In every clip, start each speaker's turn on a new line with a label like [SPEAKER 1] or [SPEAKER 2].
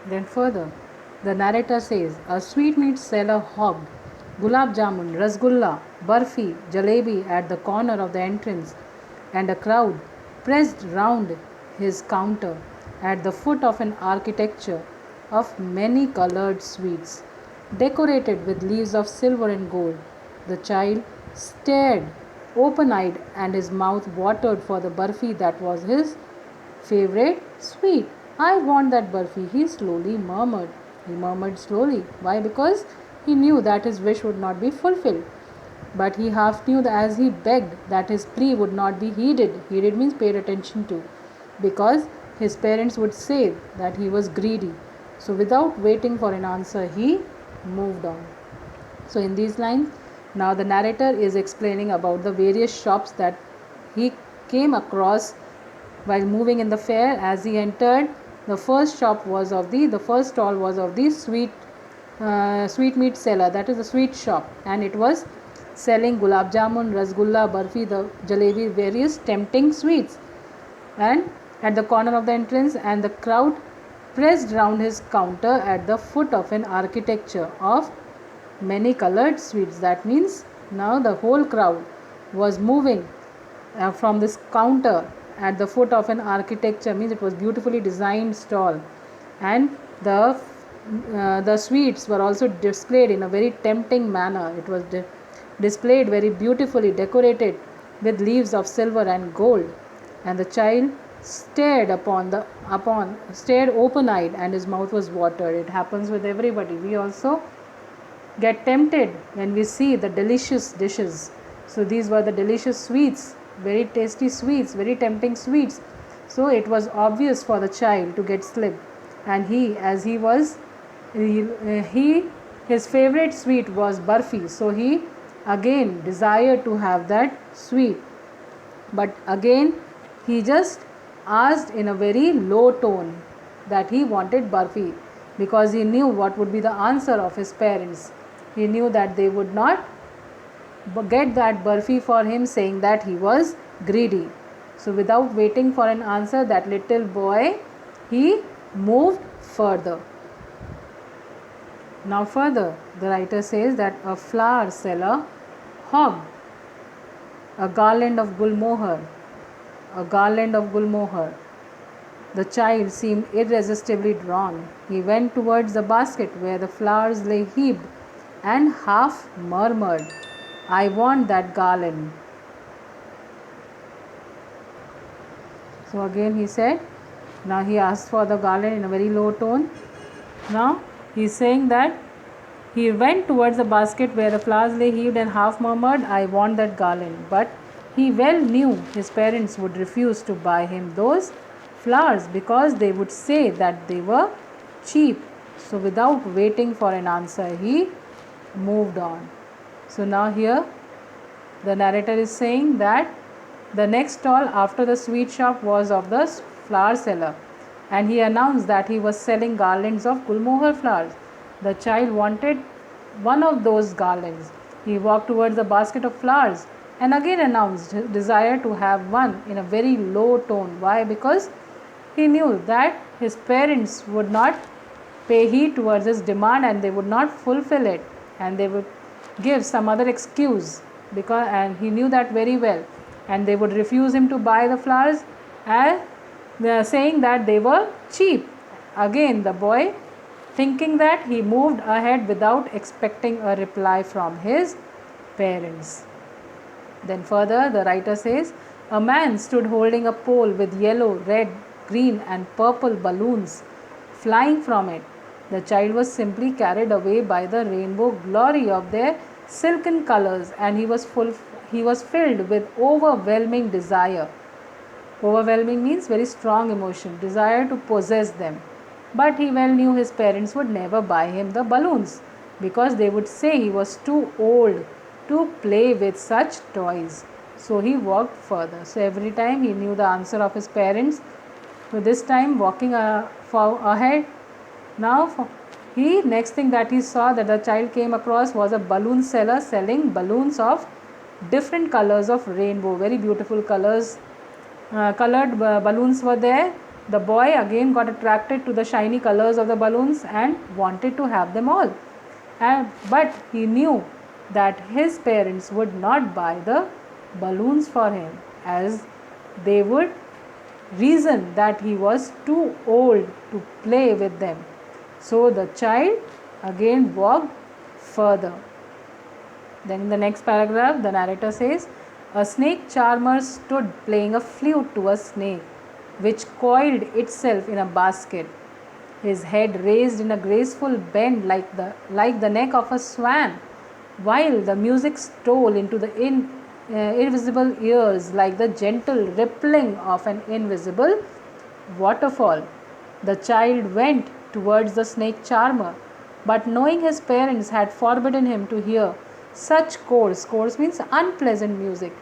[SPEAKER 1] Then further, the narrator says, a sweetmeat seller hogged gulab jamun, rasgulla, barfi, jalebi at the corner of the entrance, and a crowd pressed round his counter at the foot of an architecture of many colored sweets, decorated with leaves of silver and gold. The child stared open eyed, and his mouth watered for the barfi that was his favorite sweet. I want that barfi, he slowly murmured. He murmured slowly. Why? Because he knew that his wish would not be fulfilled. But he half knew that as he begged that his plea would not be heeded. Heeded means paid attention to. Because his parents would say that he was greedy. So without waiting for an answer, he moved on. So in these lines, now the narrator is explaining about the various shops that he came across while moving in the fair. As he entered, the first stall was of the sweetmeat seller, that is the sweet shop, and it was selling gulab jamun, rasgulla, barfi, the jalebi, various tempting sweets. And at the corner of the entrance, and the crowd pressed round his counter at the foot of an architecture of many colored sweets. That means now the whole crowd was moving from this counter at the foot of an architecture, means it was beautifully designed stall, and the sweets were also displayed in a very tempting manner. It was displayed very beautifully, decorated with leaves of silver and gold, and the child stared open eyed, and his mouth was watered. It happens with everybody. We also get tempted when we see the delicious dishes. So these were the delicious sweets, very tasty sweets, very tempting sweets. So it was obvious for the child to get slipped, and his favorite sweet was barfi. So he again desired to have that sweet, but again he just asked in a very low tone that he wanted barfi, because he knew what would be the answer of his parents. He knew that they would not get that barfi for him, saying that he was greedy. So without waiting for an answer, that little boy, he moved further. Now further, the writer says that a flower seller hogged a garland of gulmohar, a garland of gulmohar. The child seemed irresistibly drawn. He went towards the basket where the flowers lay heaped, and half murmured, I want that garland. So again he said, now he asked for the garland in a very low tone. Now he is saying that he went towards the basket where the flowers lay heaped, and half murmured, I want that garland. But he well knew his parents would refuse to buy him those flowers, because they would say that they were cheap. So without waiting for an answer, he moved on. So now here the narrator is saying that the next stall after the sweet shop was of the flower seller, and he announced that he was selling garlands of gulmohar flowers. The child wanted one of those garlands. He walked towards the basket of flowers and again announced his desire to have one in a very low tone. Why? Because he knew that his parents would not pay heed towards his demand, and they would not fulfill it, and they would give some other excuse, and he knew that very well, and they would refuse him to buy the flowers, and they are saying that they were cheap. Again the boy, thinking that, he moved ahead without expecting a reply from his parents. Then further the writer says, a man stood holding a pole with yellow, red, green and purple balloons flying from it. The child was simply carried away by the rainbow glory of their silken colors, and he was filled with overwhelming desire. Overwhelming means very strong emotion, desire to possess them. But he well knew his parents would never buy him the balloons, because they would say he was too old to play with such toys. So he walked further. So every time he knew the answer of his parents. So this time walking ahead. Now next thing that he saw that the child came across was a balloon seller selling balloons of different colors of rainbow. Very beautiful colors. Colored balloons were there, The boy again got attracted to the shiny colors of the balloons and wanted to have them all. But he knew that his parents would not buy the balloons for him, as they would reason that he was too old to play with them. So the child again walked further. Then in the next paragraph, the narrator says, a snake charmer stood playing a flute to a snake, which coiled itself in a basket, his head raised in a graceful bend like the neck of a swan, while the music stole into the invisible ears like the gentle rippling of an invisible waterfall. The child went towards the snake charmer, but knowing his parents had forbidden him to hear such coarse means unpleasant music,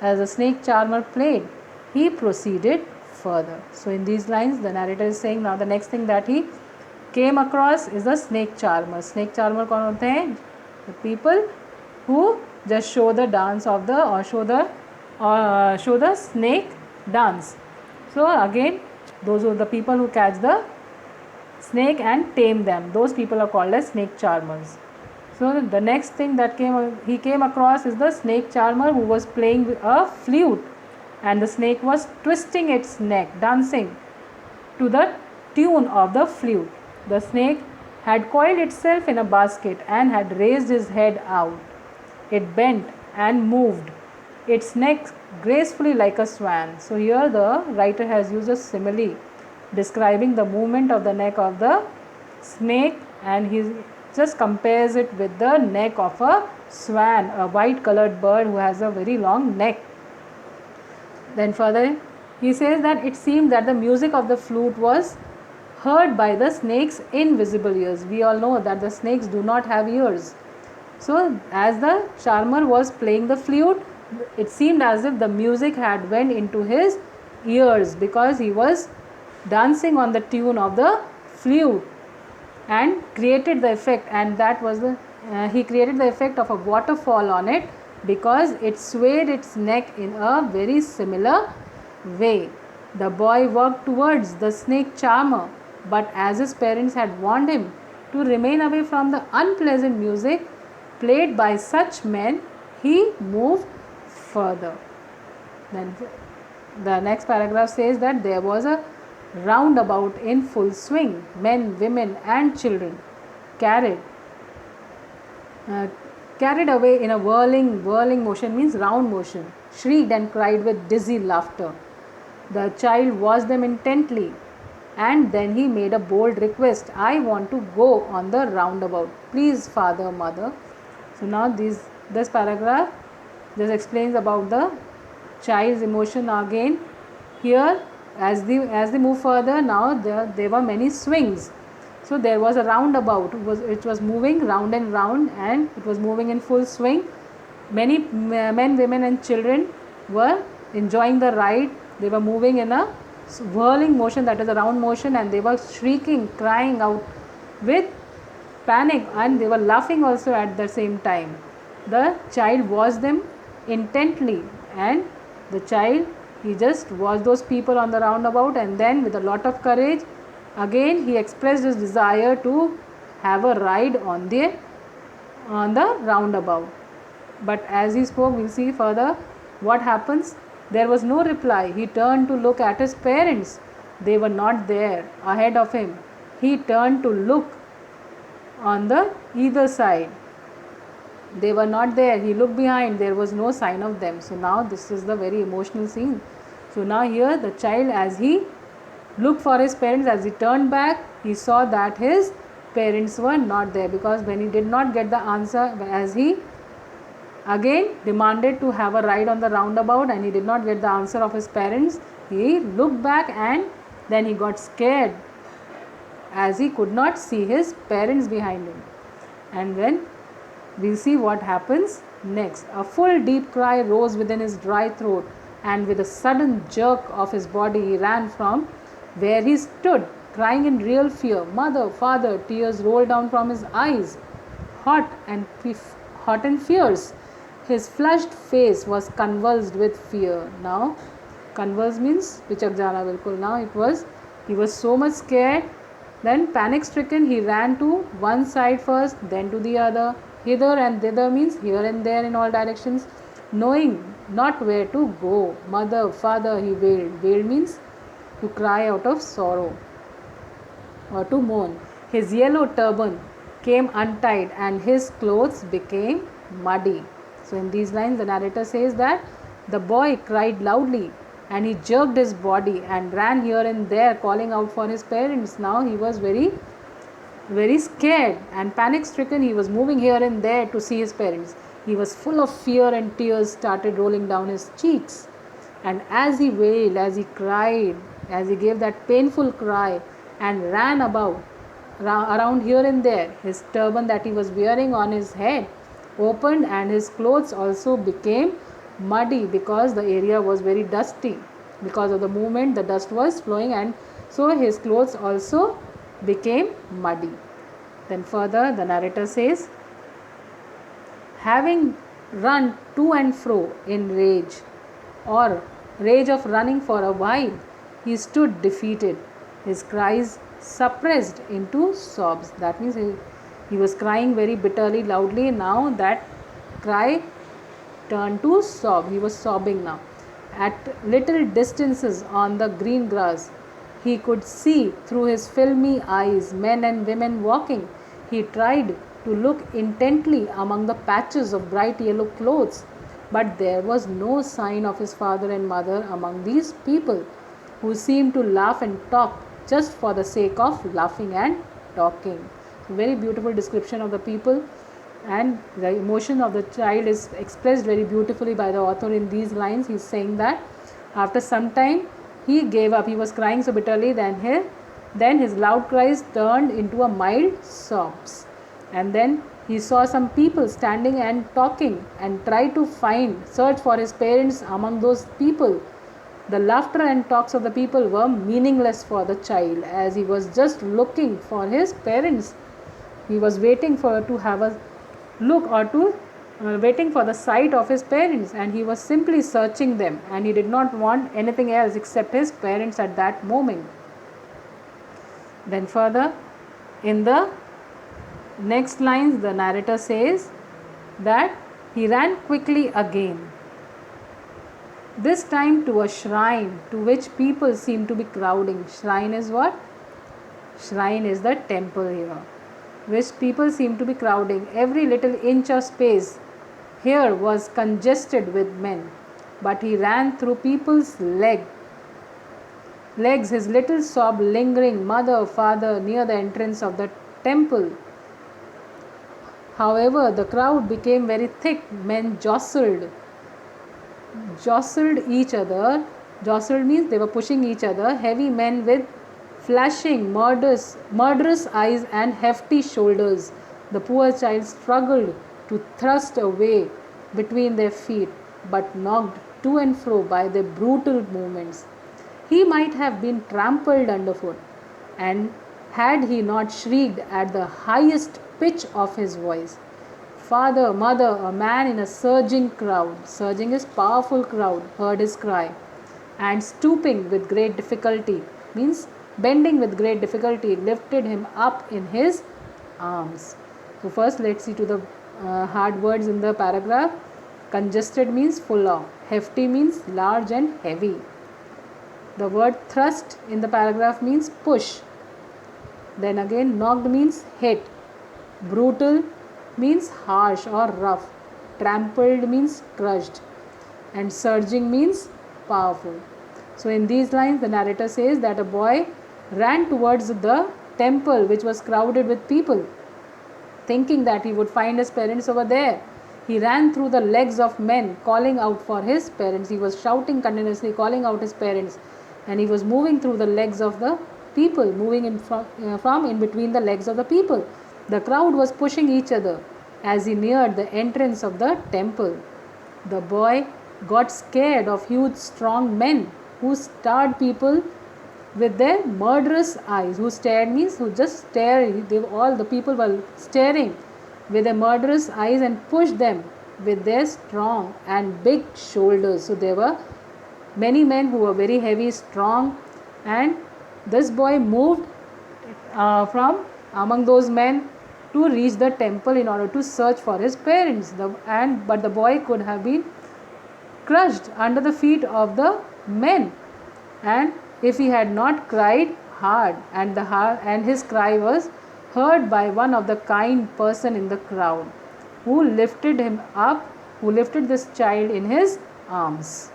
[SPEAKER 1] as the snake charmer played, he proceeded further. So in these lines, the narrator is saying now the next thing that he came across is the snake charmer. Snake charmer कौन होते हैं? The people who just show the dance of the or show the snake dance. So again, those are the people who catch the snake and tame them. Those people are called as snake charmers. So the next thing that he came across is the snake charmer who was playing with a flute, and the snake was twisting its neck, dancing to the tune of the flute. The snake had coiled itself in a basket and had raised his head out. It bent and moved its neck gracefully like a swan. So here the writer has used a simile describing the movement of the neck of the snake, and he just compares it with the neck of a swan, a white colored bird who has a very long neck. Then further he says that it seemed that the music of the flute was heard by the snake's invisible ears. We all know that the snakes do not have ears. So as the charmer was playing the flute, it seemed as if the music had went into his ears, because he was dancing on the tune of the flute and created the effect, and that was he created the effect of a waterfall on it, because it swayed its neck in a very similar way. The boy walked towards the snake charmer, but as his parents had warned him to remain away from the unpleasant music played by such men, he moved further. Then the next paragraph says that there was a roundabout in full swing. Men, women and children carried away in a whirling motion, means round motion, shrieked and cried with dizzy laughter. The child watched them intently, and then he made a bold request, I want to go on the roundabout. Please, father, mother. So now this paragraph just explains about the child's emotion again. Here, as they move further, now there were many swings. So there was a roundabout, it was moving round and round, and it was moving in full swing. Many men, women and children were enjoying the ride. They were moving in a whirling motion, that is a round motion, and they were shrieking, crying out with panic, and they were laughing also at the same time. The child watched them intently, and the child, he just watched those people on the roundabout, and then with a lot of courage again he expressed his desire to have a ride on the roundabout. But as he spoke, we'll see further what happens. There was no reply. He turned to look at his parents. They were not there ahead of him. He turned to look on the either side. They were not there. He looked behind. There was no sign of them. So now this is the very emotional scene. So now here the child, as he looked for his parents, as he turned back, he saw that his parents were not there, because when he did not get the answer, as he again demanded to have a ride on the roundabout and he did not get the answer of his parents, he looked back and then he got scared, as he could not see his parents behind him. And then we'll see what happens next. A full deep cry rose within his dry throat, and with a sudden jerk of his body he ran from where he stood, crying in real fear, Mother, Father. Tears rolled down from his eyes, hot and fierce. His flushed face was convulsed with fear. Now, convulsed means pichak jana bilkul. Now it was He was so much scared. Then, panic stricken, he ran to one side first, then to the other. Hither and thither means here and there in all directions, knowing not where to go. Mother, father, he wailed. Wailed means to cry out of sorrow or to mourn. His yellow turban came untied and his clothes became muddy. So, in these lines, the narrator says that the boy cried loudly and he jerked his body and ran here and there, calling out for his parents. Now he was very scared and panic stricken. He was moving here and there to see his parents. He was full of fear and tears started rolling down his cheeks. And as he wailed, as he cried, as he gave that painful cry and ran around here and there, his turban that he was wearing on his head opened and his clothes also became muddy because the area was very dusty. Because of the movement, the dust was flowing, and so his clothes also became muddy. Then further, the narrator says, having run to and fro in rage or rage of running for a while, he stood defeated, his cries suppressed into sobs. That means he was crying very bitterly, loudly. Now that cry turned to sob. He was sobbing now. At little distances on the green grass, he could see through his filmy eyes men and women walking. He tried to look intently among the patches of bright yellow clothes, but there was no sign of his father and mother among these people, who seemed to laugh and talk just for the sake of laughing and talking. Very beautiful description of the people, and the emotion of the child is expressed very beautifully by the author in these lines. He is saying that after some time he gave up. He was crying so bitterly, then his loud cries turned into a mild sobs, and then he saw some people standing and talking and tried to search for his parents among those people. The laughter and talks of the people were meaningless for the child, as he was just looking for his parents. He was waiting to have a look or to waiting for the sight of his parents, and he was simply searching them, and he did not want anything else except his parents at that moment. Then further, in the next lines, the narrator says that he ran quickly again, this time to a shrine to which people seemed to be crowding. Shrine is what? Shrine is the temple here, which people seemed to be crowding. Every little inch of space here was congested with men, but he ran through people's legs, his little sob lingering, mother, father, near the entrance of the temple. However, the crowd became very thick. Men jostled each other. Jostled means they were pushing each other. Heavy men with flashing, murderous eyes and hefty shoulders. The poor child struggled to thrust a way between their feet, but knocked to and fro by their brutal movements. He might have been trampled underfoot, and had he not shrieked at the highest pitch of his voice. Father, mother, a man in a surging crowd, surging is powerful crowd, heard his cry, and stooping with great difficulty, means bending with great difficulty, lifted him up in his arms. So first let's see to the hard words in the paragraph. Congested means full of, hefty means large and heavy. The word thrust in the paragraph means push. Then again, knocked means hit. Brutal means harsh or rough. Trampled means crushed. And surging means powerful. So in these lines, the narrator says that a boy ran towards the temple which was crowded with people, thinking that he would find his parents over there. He ran through the legs of men, calling out for his parents. He was shouting continuously, calling out his parents, and he was moving through the legs of the people, moving from in between the legs of the people. The crowd was pushing each other as he neared the entrance of the temple. The boy got scared of huge strong men who stared people with their murderous eyes. Who stared means who just stared. All the people were staring with their murderous eyes and pushed them with their strong and big shoulders. So there were many men who were very heavy, strong, and this boy moved from among those men to reach the temple in order to search for his parents. But the boy could have been crushed under the feet of the men, and if he had not cried hard, and his cry was heard by one of the kind person in the crowd, who lifted him up, who lifted this child in his arms.